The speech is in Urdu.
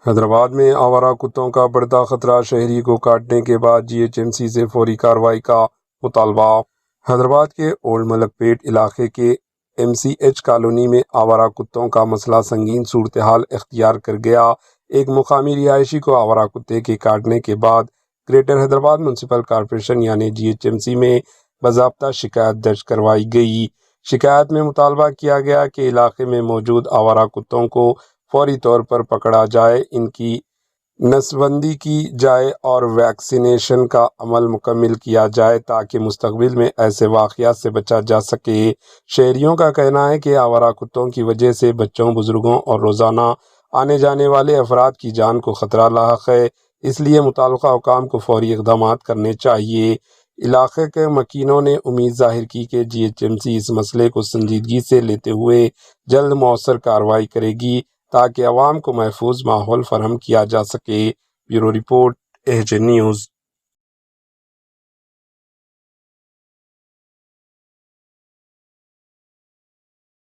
حیدرآباد میں آوارہ کتوں کا بڑھتا خطرہ، شہری کو کاٹنے کے بعد GHMC سے فوری کارروائی کا مطالبہ۔ حیدرآباد کے اولڈ ملک پیٹ علاقے کے MCH کالونی میں آوارہ کتوں کا مسئلہ سنگین صورتحال اختیار کر گیا۔ ایک مقامی رہائشی کو آوارہ کتے کے کاٹنے کے بعد گریٹر حیدرآباد میونسپل کارپوریشن یعنی GHMC میں باضابطہ شکایت درج کروائی گئی۔ شکایت میں مطالبہ کیا گیا کہ علاقے میں موجود آوارہ کتوں کو فوری طور پر پکڑا جائے، ان کی نسل بندی کی جائے اور ویکسینیشن کا عمل مکمل کیا جائے تاکہ مستقبل میں ایسے واقعات سے بچا جا سکے۔ شہریوں کا کہنا ہے کہ آوارہ کتوں کی وجہ سے بچوں، بزرگوں اور روزانہ آنے جانے والے افراد کی جان کو خطرہ لاحق ہے، اس لیے متعلقہ حکام کو فوری اقدامات کرنے چاہیے۔ علاقے کے مکینوں نے امید ظاہر کی کہ GHMC اس مسئلے کو سنجیدگی سے لیتے ہوئے جلد مؤثر کارروائی کرے گی تاکہ عوام کو محفوظ ماحول فراہم کیا جا سکے۔ Bureau report, AJ news.